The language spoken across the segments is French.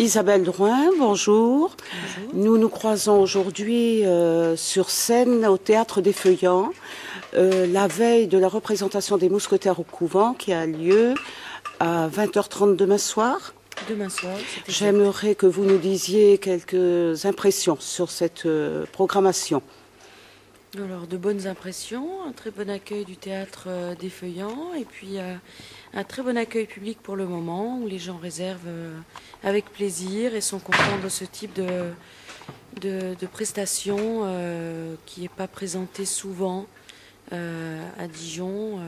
Isabelle Drouin, bonjour. Bonjour. Nous nous croisons aujourd'hui sur scène au Théâtre des Feuillants, la veille de la représentation des Mousquetaires au Couvent qui a lieu à 20h30 demain soir. Demain soir, c'est exact. J'aimerais que vous nous disiez quelques impressions sur cette programmation. Alors, de bonnes impressions, un très bon accueil du Théâtre des Feuillants et puis un très bon accueil public pour le moment où les gens réservent avec plaisir et sont contents de ce type de prestation qui n'est pas présenté souvent à Dijon.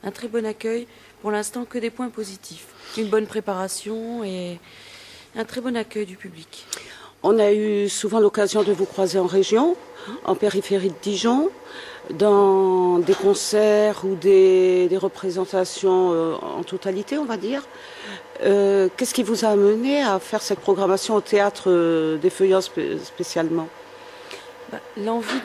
Un très bon accueil, pour l'instant que des points positifs. Une bonne préparation et un très bon accueil du public. On a eu souvent l'occasion de vous croiser en région, en périphérie de Dijon, dans des concerts ou des représentations en totalité, on va dire. Qu'est-ce qui vous a amené à faire cette programmation au Théâtre des Feuillants spécialement ? L'envie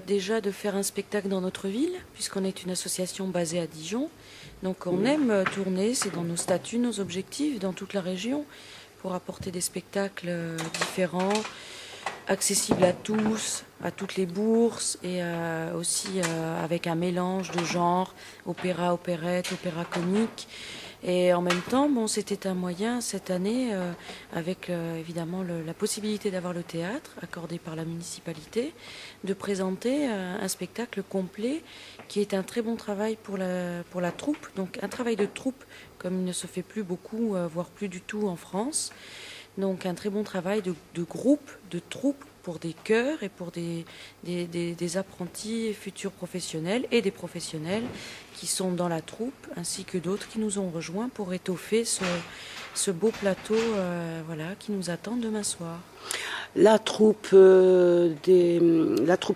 déjà de faire un spectacle dans notre ville, puisqu'on est une association basée à Dijon. Donc on aime tourner, c'est dans nos statuts, nos objectifs, dans toute la région, pour apporter des spectacles différents, accessibles à tous, à toutes les bourses, et aussi avec un mélange de genres, opéra, opérette, opéra comique. Et en même temps, c'était un moyen cette année, avec évidemment la possibilité d'avoir le théâtre accordé par la municipalité, de présenter un spectacle complet qui est un très bon travail pour la troupe. Donc un travail de troupe comme il ne se fait plus beaucoup, voire plus du tout en France. Donc un très bon travail de groupe, de troupe pour des chœurs et pour des apprentis futurs professionnels et des professionnels qui sont dans la troupe, ainsi que d'autres qui nous ont rejoints pour étoffer ce beau plateau qui nous attend demain soir. La troupe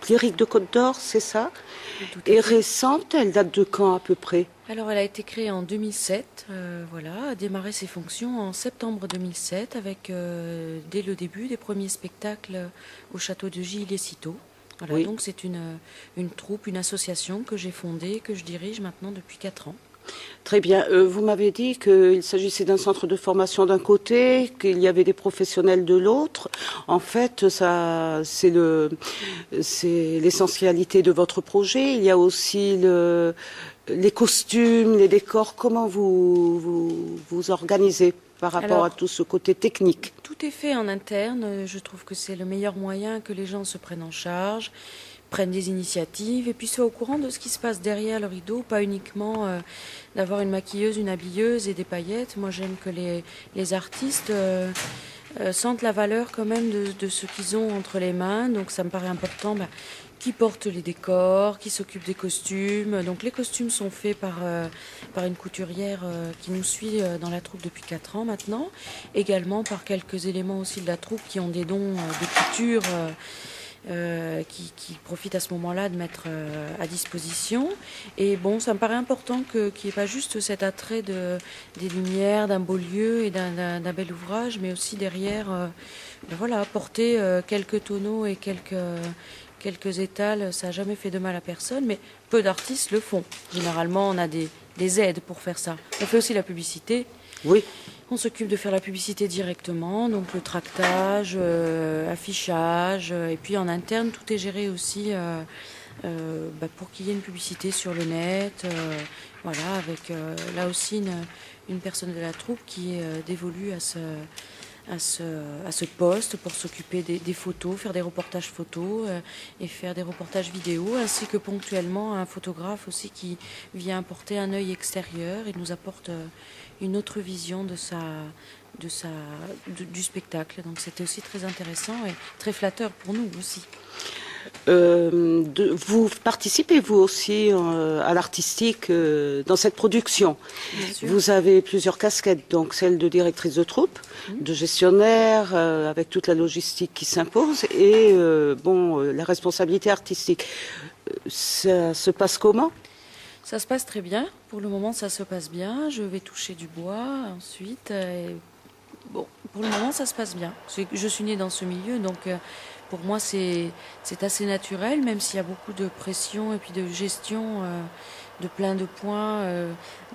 lyrique de Côte d'Or, c'est ça? Et récente, elle date de quand à peu près? Alors elle a été créée en 2007, a démarré ses fonctions en septembre 2007 avec dès le début des premiers spectacles au château de Gilles-et-Cîteaux. Voilà, oui. Donc c'est une troupe, une association que j'ai fondée, que je dirige maintenant depuis 4 ans. Très bien. Vous m'avez dit qu'il s'agissait d'un centre de formation d'un côté, qu'il y avait des professionnels de l'autre. En fait, ça, c'est l'essentialité de votre projet. Il y a aussi les costumes, les décors. Comment vous organisez par rapport à tout ce côté technique? Tout est fait en interne. Je trouve que c'est le meilleur moyen que les gens se prennent en charge, prennent des initiatives et puis soient au courant de ce qui se passe derrière le rideau, pas uniquement d'avoir une maquilleuse, une habilleuse et des paillettes. Moi j'aime que les artistes sentent la valeur quand même de ce qu'ils ont entre les mains, donc ça me paraît important qui porte les décors, qui s'occupe des costumes. Donc les costumes sont faits par une couturière qui nous suit dans la troupe depuis 4 ans maintenant, également par quelques éléments aussi de la troupe qui ont des dons de couture qui profitent à ce moment-là de mettre à disposition. Et ça me paraît important qu'il n'y ait pas juste cet attrait des lumières, d'un beau lieu et d'un bel ouvrage, mais aussi derrière, apporter quelques tonneaux et quelques étals. Ça n'a jamais fait de mal à personne, mais peu d'artistes le font. Généralement, on a des aides pour faire ça. On fait aussi la publicité. Oui. On s'occupe de faire la publicité directement, donc le tractage, affichage, et puis en interne, tout est géré aussi pour qu'il y ait une publicité sur le net, avec là aussi une personne de la troupe qui est dévolue à ce poste pour s'occuper des photos, faire des reportages photos et faire des reportages vidéo, ainsi que ponctuellement un photographe aussi qui vient apporter un œil extérieur et nous apporte une autre vision du spectacle. Donc c'était aussi très intéressant et très flatteur pour nous aussi. Vous participez vous aussi à l'artistique dans cette production. Bien sûr. Vous avez plusieurs casquettes, donc celle de directrice de troupe, de gestionnaire, avec toute la logistique qui s'impose, et la responsabilité artistique. Ça se passe comment ? Ça se passe très bien. Pour le moment, ça se passe bien. Je vais toucher du bois ensuite. Pour le moment, ça se passe bien. Je suis née dans ce milieu, donc pour moi, c'est assez naturel, même s'il y a beaucoup de pression et puis de gestion de plein de points,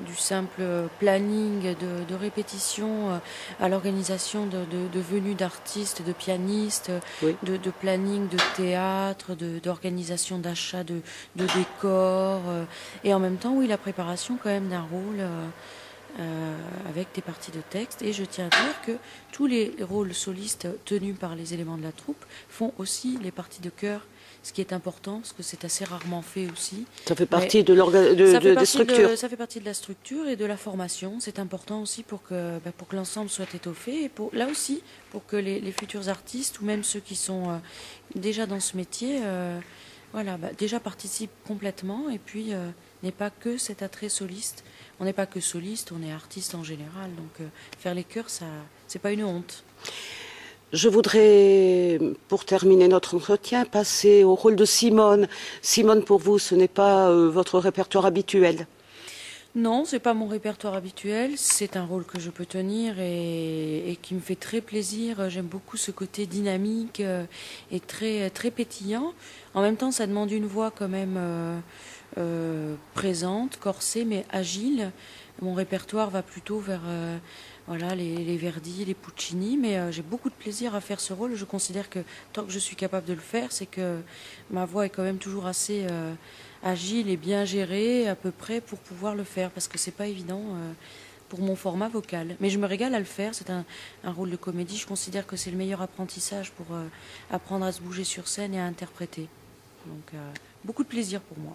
du simple planning, de répétition, à l'organisation de venues d'artistes, de pianistes, Oui. de planning de théâtre, d'organisation d'achat de décors, et en même temps, oui, la préparation quand même d'un rôle. Avec des parties de texte, et je tiens à dire que tous les rôles solistes tenus par les éléments de la troupe font aussi les parties de chœur, ce qui est important parce que c'est assez rarement fait aussi. Ça fait partie des structures. Ça fait partie de la structure et de la formation. C'est important aussi pour que l'ensemble soit étoffé, et là aussi pour que les futurs artistes ou même ceux qui sont déjà dans ce métier déjà participent complètement, et puis n'aient pas que cet attrait soliste. On n'est pas que soliste, on est artiste en général, donc faire les chœurs, c'est pas une honte. Je voudrais, pour terminer notre entretien, passer au rôle de Simone. Simone, pour vous, ce n'est pas votre répertoire habituel? Non, c'est pas mon répertoire habituel. C'est un rôle que je peux tenir et qui me fait très plaisir. J'aime beaucoup ce côté dynamique et très très pétillant. En même temps, ça demande une voix quand même présente, corsée, mais agile. Mon répertoire va plutôt vers les Verdi, les Puccini, mais j'ai beaucoup de plaisir à faire ce rôle. Je considère que tant que je suis capable de le faire, c'est que ma voix est quand même toujours assez agile et bien gérée à peu près pour pouvoir le faire, parce que c'est pas évident pour mon format vocal. Mais je me régale à le faire. C'est un rôle de comédie. Je considère que c'est le meilleur apprentissage pour apprendre à se bouger sur scène et à interpréter. Donc beaucoup de plaisir pour moi.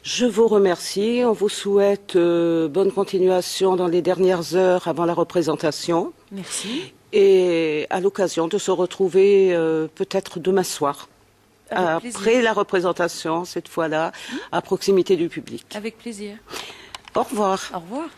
Je vous remercie. On vous souhaite bonne continuation dans les dernières heures avant la représentation. Merci. Et à l'occasion de se retrouver peut-être demain soir, après la représentation, cette fois-là, à proximité du public. Avec plaisir. Au revoir. Au revoir.